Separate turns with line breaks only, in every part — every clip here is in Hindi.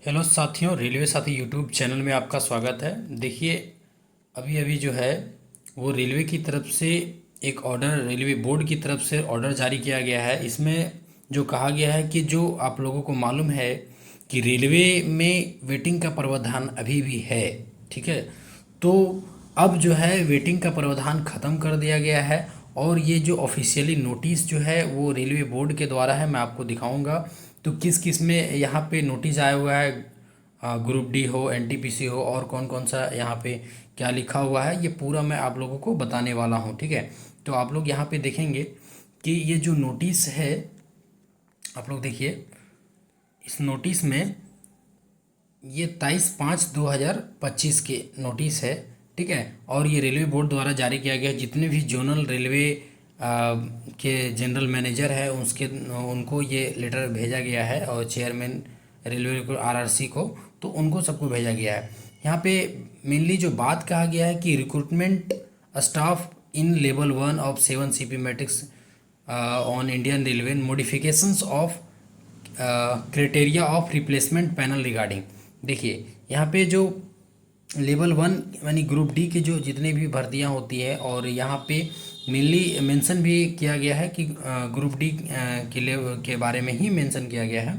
हेलो साथियों, रेलवे साथी यूट्यूब चैनल में आपका स्वागत है। देखिए, अभी अभी जो है वो रेलवे की तरफ से एक ऑर्डर, रेलवे बोर्ड की तरफ से ऑर्डर जारी किया गया है। इसमें जो कहा गया है कि जो आप लोगों को मालूम है कि रेलवे में वेटिंग का प्रावधान अभी भी है, ठीक है। तो अब जो है वेटिंग का प्रावधान ख़त्म कर दिया गया है और ये जो ऑफिशियली नोटिस जो है वो रेलवे बोर्ड के द्वारा है। मैं आपको दिखाऊंगा तो किस किस में यहाँ पे नोटिस आया हुआ है। ग्रुप डी हो, एनटीपीसी हो और कौन कौन सा यहाँ पे क्या लिखा हुआ है, ये पूरा मैं आप लोगों को बताने वाला हूँ, ठीक है। तो आप लोग यहाँ पे देखेंगे कि ये जो नोटिस है, आप लोग देखिए इस नोटिस में ये 23/5/2025 के नोटिस है, ठीक है। और ये रेलवे बोर्ड द्वारा जारी किया गया है। जितने भी जोनल रेलवे के जनरल मैनेजर है उसके उनको ये लेटर भेजा गया है और चेयरमैन रेलवे को, आरआरसी को, तो उनको सबको भेजा गया है। यहाँ पे मेनली जो बात कहा गया है कि recruitment staff in level 1 of 7 CP matrix on Indian railway, modifications of criteria of replacement panel regarding. देखिए यहाँ पे जो लेवल 1 यानी ग्रुप डी के जो जितने भी भर्तियां होती है, और यहाँ पे मेनली मेंशन भी किया गया है कि ग्रुप डी के बारे में ही मेंशन किया गया है।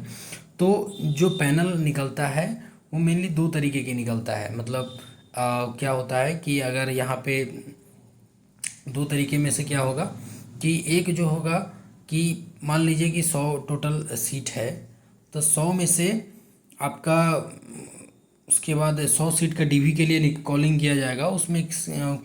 तो जो पैनल निकलता है वो मेनली दो तरीके की निकलता है। मतलब क्या होता है कि अगर यहाँ पे दो तरीके में से क्या होगा कि एक जो होगा कि मान लीजिए कि 100 टोटल सीट है, तो 100 में से आपका उसके बाद 100 सीट का डीवी के लिए कॉलिंग किया जाएगा। उसमें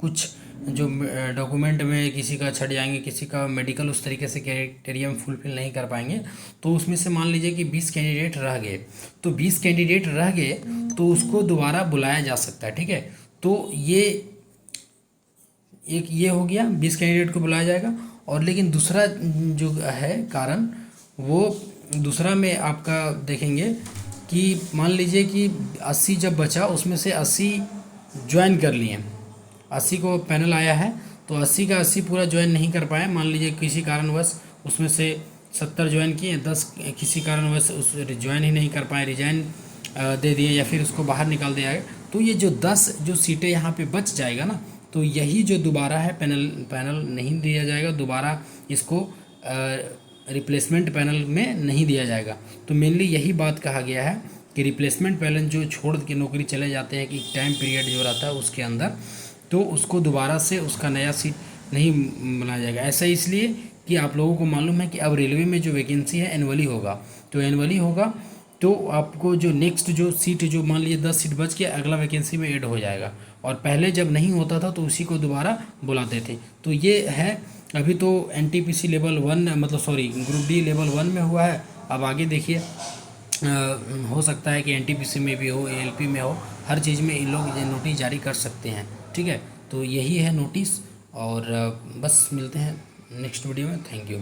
कुछ जो डॉक्यूमेंट में किसी का छट जाएंगे, किसी का मेडिकल उस तरीके से क्राइटेरिया में फुलफिल नहीं कर पाएंगे, तो उसमें से मान लीजिए कि 20 कैंडिडेट रह गए। तो 20 कैंडिडेट रह गए तो उसको दोबारा बुलाया जा सकता है, ठीक है। तो ये एक ये हो गया, 20 कैंडिडेट को बुलाया जाएगा। और लेकिन दूसरा जो है कारण, वो दूसरा में आपका देखेंगे कि मान लीजिए कि 80 जब बचा उसमें से 80 ज्वाइन कर लिए, 80 को पैनल आया है तो 80 का 80 पूरा ज्वाइन नहीं कर पाए। मान लीजिए किसी कारणवश उसमें से 70 ज्वाइन किए, 10 किसी कारणवश उस ज्वाइन ही नहीं कर पाए, रिजाइन दे दिए या फिर उसको बाहर निकाल दिया गया। तो ये जो 10 जो सीटें यहाँ पे बच जाएगा ना, तो यही जो दोबारा है पैनल नहीं दिया जाएगा, दोबारा इसको रिप्लेसमेंट पैनल में नहीं दिया जाएगा। तो मेनली यही बात कहा गया है कि रिप्लेसमेंट पैनल जो छोड़ के नौकरी चले जाते हैं कि टाइम पीरियड जो रहता है उसके अंदर, तो उसको दोबारा से उसका नया सीट नहीं बनाया जाएगा। ऐसा इसलिए कि आप लोगों को मालूम है कि अब रेलवे में जो वैकेंसी है एनुअली होगा, तो एनुअली होगा तो आपको जो नेक्स्ट जो सीट, जो मान लीजिए 10 सीट बच के अगला वैकेंसी में ऐड हो जाएगा। और पहले जब नहीं होता था तो उसी को दोबारा बुलाते थे। तो ये है, अभी तो एनटीपीसी लेवल 1 मतलब सॉरी ग्रुप डी लेवल 1 में हुआ है। अब आगे देखिए हो सकता है कि एनटीपीसी में भी हो, एएलपी में हो, हर चीज़ में इन लोग ये नोटिस जारी कर सकते हैं, ठीक है। तो यही है नोटिस। और बस मिलते हैं नेक्स्ट वीडियो में। Thank you.